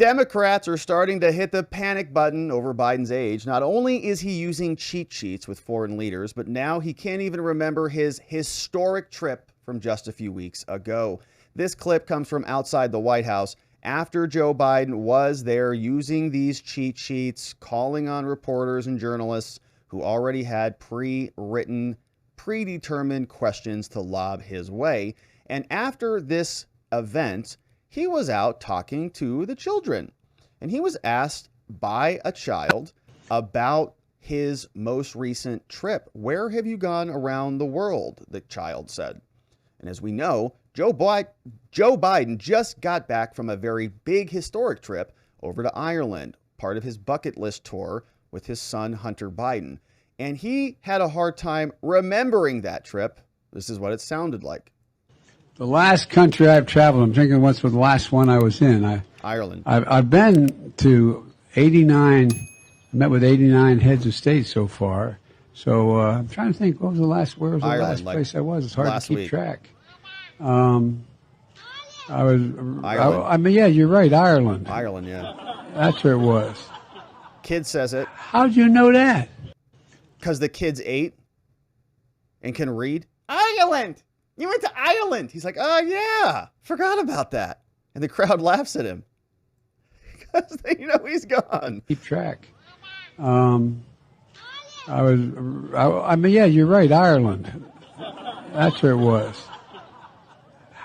Democrats are starting to hit the panic button over Biden's age. Not only is he using cheat sheets with foreign leaders, but now he can't even remember his historic trip from just a few weeks ago. This clip comes from outside the White House after Joe Biden was there using these cheat sheets, calling on reporters and journalists who already had pre-written, predetermined questions to lob his way. And after this event, he was out talking to the children, and he was asked by a child about his most recent trip. Where have you gone around the world? The child said. And as we know, Joe Biden just got back from a very big historic trip over to Ireland, part of his bucket list tour with his son, Hunter Biden. And he had a hard time remembering that trip. This is what it sounded like. The last country I've traveled, I'm thinking what's the last one I was in. Ireland. I've been to 89, I met with 89 heads of state so far. So I'm trying to think, where was the last place I was? It's hard to keep track. I mean, yeah, you're right, Ireland. Ireland, yeah. That's where it was. Kid says it. How'd you know that? Because the kid's 8 and can read. Ireland! You went to Ireland. He's like, oh, yeah, forgot about that. And the crowd laughs at him because they know he's gone. Keep track. I mean, yeah, you're right, Ireland. That's where it was.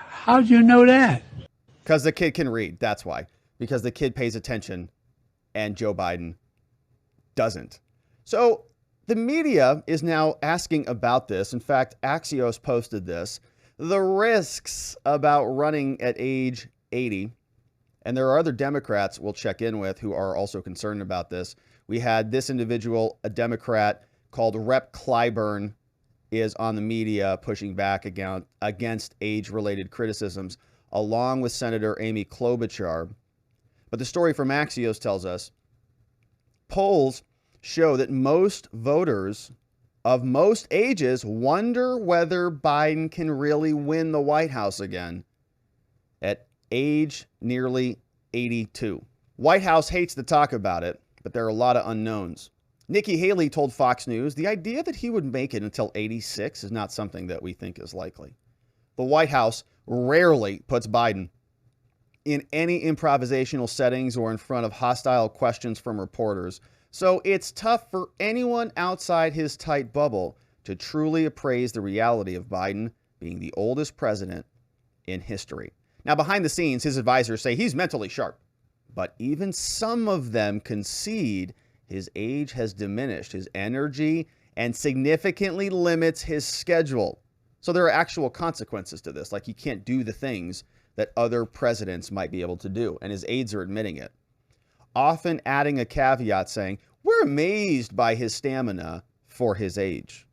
How'd you know that? Because the kid can read. That's why. Because the kid pays attention and Joe Biden doesn't. So the media is now asking about this. In fact, Axios posted this. The risks about running at age 80. And there are other Democrats we'll check in with who are also concerned about this. We had this individual, a Democrat called Rep. Clyburn, is on the media pushing back against age-related criticisms, along with Senator Amy Klobuchar. But the story from Axios tells us polls show that most voters of most ages wonder whether Biden can really win the White House again at age nearly 82. White House hates to talk about it, but there are a lot of unknowns. Nikki Haley told Fox News the idea that he would make it until 86 is not something that we think is likely. The White House rarely puts Biden in any improvisational settings or in front of hostile questions from reporters. So it's tough for anyone outside his tight bubble to truly appraise the reality of Biden being the oldest president in history. Now, behind the scenes, his advisors say he's mentally sharp, but even some of them concede his age has diminished his energy and significantly limits his schedule. So there are actual consequences to this, like he can't do the things that other presidents might be able to do, and his aides are admitting it. Often adding a caveat saying, we're amazed by his stamina for his age.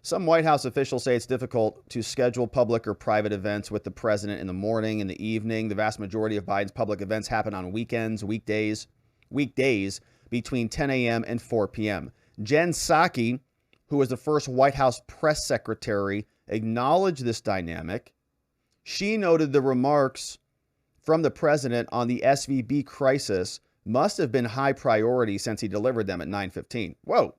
Some White House officials say it's difficult to schedule public or private events with the president in the morning, in the evening. The vast majority of Biden's public events happen on weekends, weekdays between 10 a.m. and 4 p.m. Jen Psaki, who was the first White House press secretary, acknowledged this dynamic. She noted the remarks from the president on the SVB crisis must have been high priority since he delivered them at 9:15. Whoa.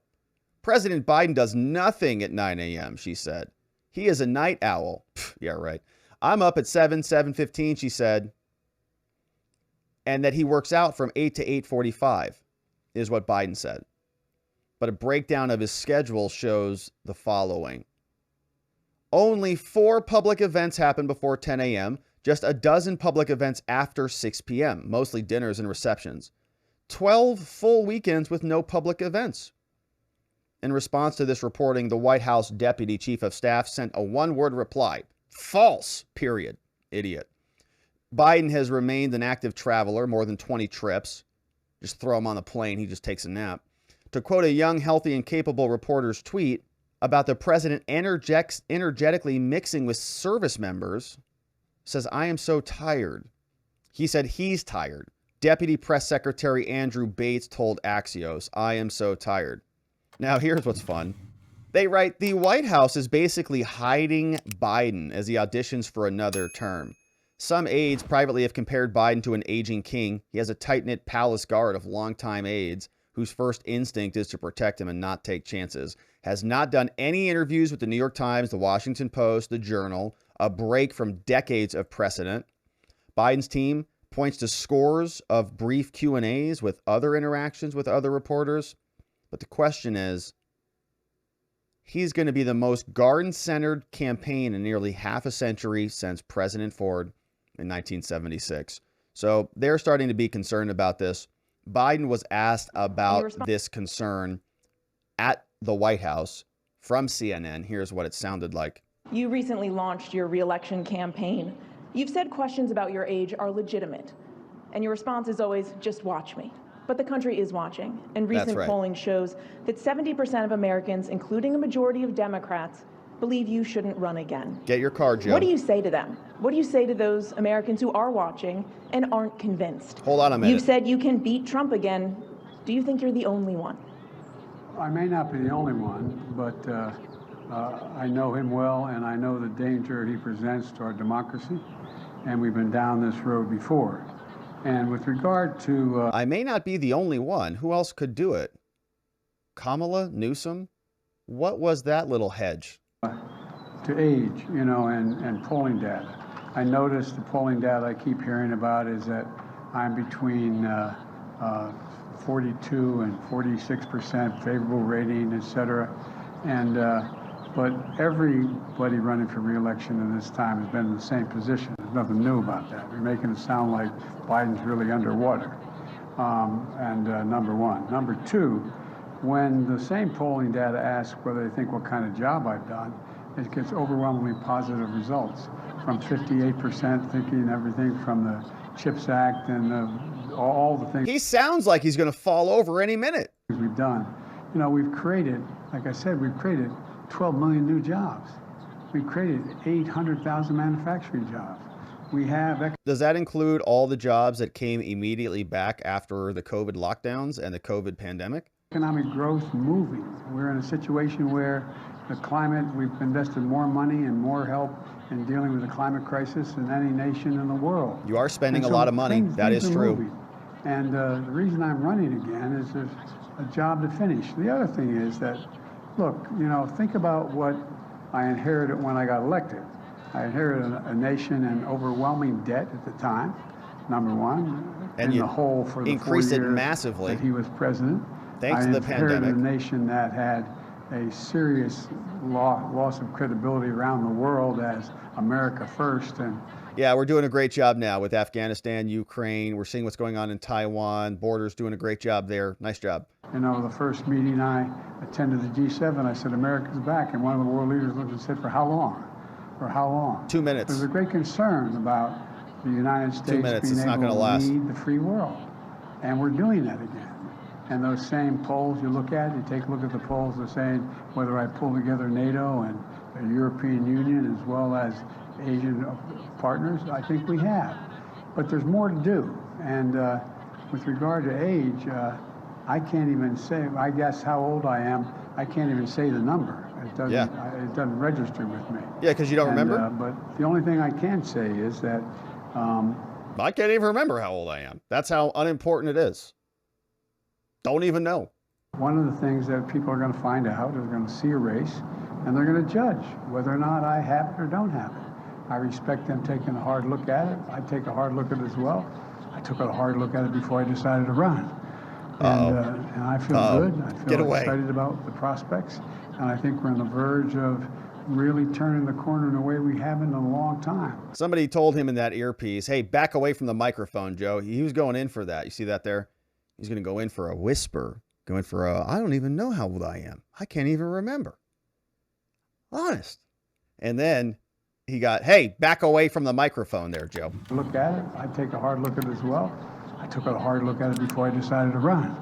President Biden does nothing at 9 a.m., she said. He is a night owl. Pfft, yeah, right. I'm up at 7:15, she said. And that he works out from 8 to 8:45 is what Biden said. But a breakdown of his schedule shows the following. Only 4 public events happen before 10 a.m., just a dozen public events after 6 p.m., mostly dinners and receptions. 12 full weekends with no public events. In response to this reporting, the White House Deputy Chief of Staff sent a one-word reply. False, period. Idiot. Biden has remained an active traveler, more than 20 trips. Just throw him on the plane, he just takes a nap. To quote a young, healthy, and capable reporter's tweet about the president energetically mixing with service members, says, I am so tired. He said he's tired. Deputy Press Secretary Andrew Bates told Axios, I am so tired. Now, here's what's fun. They write, the White House is basically hiding Biden as he auditions for another term. Some aides privately have compared Biden to an aging king. He has a tight-knit palace guard of longtime aides whose first instinct is to protect him and not take chances. Has not done any interviews with the New York Times, the Washington Post, the Journal, a break from decades of precedent. Biden's team points to scores of brief Q&As with other interactions with other reporters. But the question is, he's going to be the most garden-centered campaign in nearly half a century since President Ford in 1976. So they're starting to be concerned about this. Biden was asked about this concern at the White House from CNN. Here's what it sounded like. You recently launched your re-election campaign. You've said questions about your age are legitimate, and your response is always, just watch me. But the country is watching, and recent polling shows that 70% of Americans, including a majority of Democrats, believe you shouldn't run again. Get your card, Joe. What do you say to them? What do you say to those Americans who are watching and aren't convinced? Hold on a minute. You've said you can beat Trump again. Do you think you're the only one? I may not be the only one, but I know him well, and I know the danger he presents to our democracy, and we've been down this road before. And with regard to... I may not be the only one. Who else could do it? Kamala? Newsom? What was that little hedge? To age, you know, and polling data. I noticed the polling data I keep hearing about is that I'm between 42 and 46% favorable rating, et cetera. And, but everybody running for re-election in this time has been in the same position. There's nothing new about that. We're making it sound like Biden's really underwater, number one. Number two, when the same polling data asks whether they think what kind of job I've done, it gets overwhelmingly positive results, from 58% thinking everything from the CHIPS Act and all the things. He sounds like he's going to fall over any minute. We've done. You know, we've created, like I said, we've created 12 million new jobs. We've created 800,000 manufacturing jobs. We have... Does that include all the jobs that came immediately back after the COVID lockdowns and the COVID pandemic? Economic growth moving. We're in a situation where the climate, we've invested more money and more help in dealing with the climate crisis than any nation in the world. You are spending a lot of money. That is true. Moving. And the reason I'm running again is there's a job to finish. The other thing is that, look, you know, think about what I inherited when I got elected. I inherited a nation in overwhelming debt at the time, number one, and in the hole for the 4 years massively that he was president. Thanks to the pandemic. I inherited a nation that had a serious loss of credibility around the world as America first. And yeah, we're doing a great job now with Afghanistan, Ukraine. We're seeing what's going on in Taiwan. Borders doing a great job there. Nice job. You know, the first meeting I attended the G7, I said, America's back. And one of the world leaders looked and said, for how long? For how long? 2 minutes. There's a great concern about the United States 2 minutes. being It's not able going to to last. lead the free world. And we're doing that again. And those same polls you look at, you take a look at the polls, they're saying whether I pull together NATO and the European Union as well as Asian partners, I think we have. But there's more to do. And with regard to age, I can't even say, I guess how old I am, I can't even say the number. It doesn't register with me. Yeah, because you don't remember? But the only thing I can say is that... I can't even remember how old I am. That's how unimportant it is. Don't even know. One of the things that people are going to find out is going to see a race, and they're going to judge whether or not I have it or don't have it. I respect them taking a hard look at it. I take a hard look at it as well. I took a hard look at it before I decided to run. And I feel good. I feel excited about the prospects. And I think we're on the verge of really turning the corner in a way we haven't in a long time. Somebody told him in that earpiece, hey, back away from the microphone, Joe. He was going in for that. You see that there? He's going to go in for a whisper, go in for a, I don't even know how old I am. I can't even remember. Honest. And then he got, hey, back away from the microphone there, Joe. Look at it. I take a hard look at it as well. I took a hard look at it before I decided to run.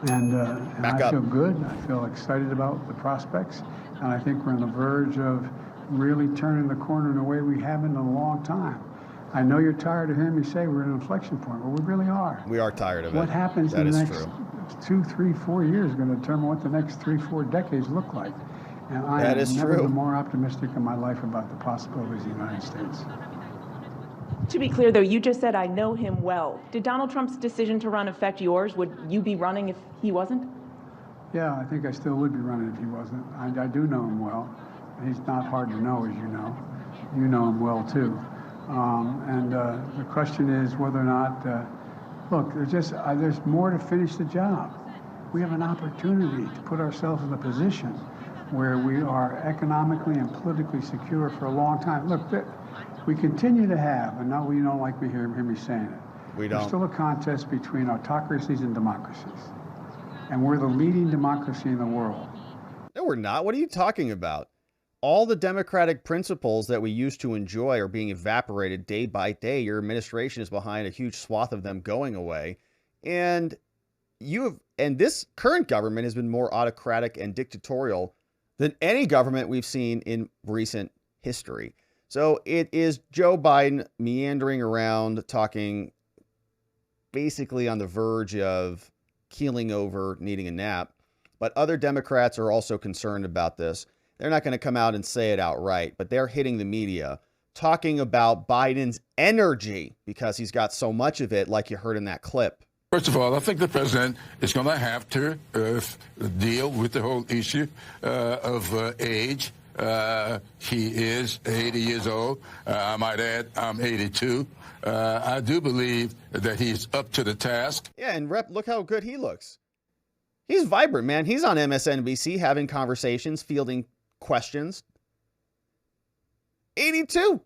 And I feel good. I feel excited about the prospects. And I think we're on the verge of really turning the corner in a way we haven't in a long time. I know you're tired of hearing me say we're at an inflection point. Well, we really are. We are tired of it. What happens in the next 2, 3, 4 years is going to determine what the next 3, 4 decades look like. And I am never been more optimistic in my life about the possibilities of the United States. To be clear, though, you just said, I know him well. Did Donald Trump's decision to run affect yours? Would you be running if he wasn't? Yeah, I think I still would be running if he wasn't. I do know him well. He's not hard to know, as you know. You know him well, too. The question is whether or not, look, there's more to finish the job. We have an opportunity to put ourselves in a position where we are economically and politically secure for a long time. Look, we continue to have, and now you don't like me hear me saying it. We don't. There's still a contest between autocracies and democracies. And we're the leading democracy in the world. No, we're not. What are you talking about? All the democratic principles that we used to enjoy are being evaporated day by day. Your administration is behind a huge swath of them going away. And this current government has been more autocratic and dictatorial than any government we've seen in recent history. So it is Joe Biden meandering around, talking basically on the verge of keeling over, needing a nap. But other Democrats are also concerned about this. They're not going to come out and say it outright, but they're hitting the media, talking about Biden's energy because he's got so much of it, like you heard in that clip. First of all, I think the president is going to have to deal with the whole issue of age. He is 80 years old. I might add, I'm 82. I do believe that he's up to the task. Yeah, and look how good he looks. He's vibrant, man. He's on MSNBC having conversations, fielding questions. 82.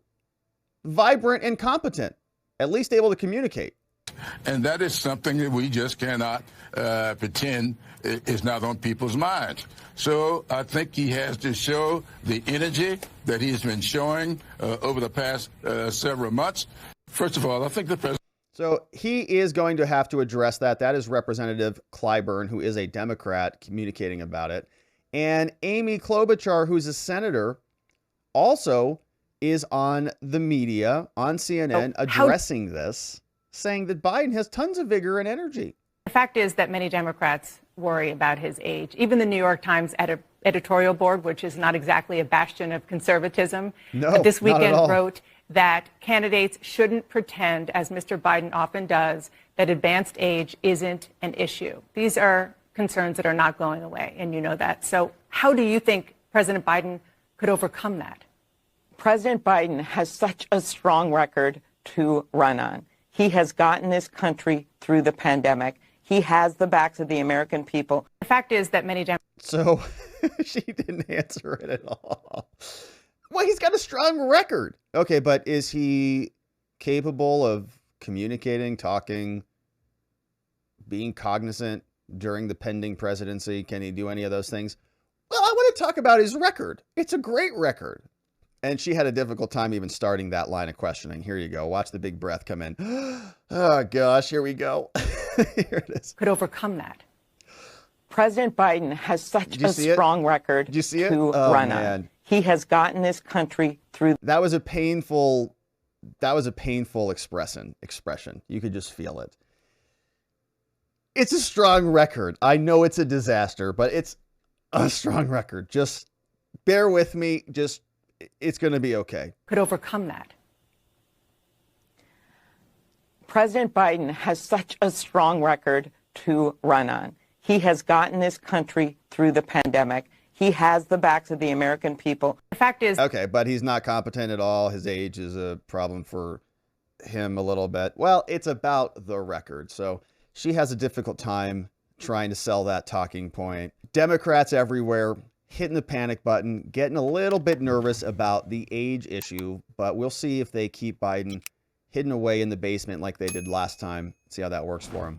Vibrant and competent. At least able to communicate. And that is something that we just cannot pretend is not on people's minds. So I think he has to show the energy that he's been showing over the past several months. First of all, I think the president... So he is going to have to address that. That is Representative Clyburn, who is a Democrat, communicating about it. And Amy Klobuchar, who's a senator, also is on the media, on CNN, addressing this, saying that Biden has tons of vigor and energy. The fact is that many Democrats worry about his age. Even the New York Times editorial board, which is not exactly a bastion of conservatism, this weekend wrote that candidates shouldn't pretend, as Mr. Biden often does, that advanced age isn't an issue. These are concerns that are not going away, and you know that. So how do you think President Biden could overcome that? President Biden has such a strong record to run on. He has gotten this country through the pandemic. He has the backs of the American people. The fact is that many Democrats... So she didn't answer it at all. Well, he's got a strong record. Okay, but is he capable of communicating, talking, being cognizant during the pending presidency? Can he do any of those things? Well, I want to talk about his record. It's a great record. And she had a difficult time even starting that line of questioning. Here you go. Watch the big breath come in. Oh, gosh, here we go. Here it is. Could overcome that. President Biden has such a strong record to run on. He has gotten this country through. That was a painful expression. You could just feel it. It's a strong record. I know it's a disaster, but it's a strong record. Just bear with me. It's going to be okay. Could overcome that. President Biden has such a strong record to run on. He has gotten this country through the pandemic. He has the backs of the American people. The fact is... Okay, but he's not competent at all. His age is a problem for him a little bit. Well, it's about the record. So she has a difficult time trying to sell that talking point. Democrats everywhere hitting the panic button, getting a little bit nervous about the age issue, but we'll see if they keep Biden hidden away in the basement like they did last time. See how that works for him.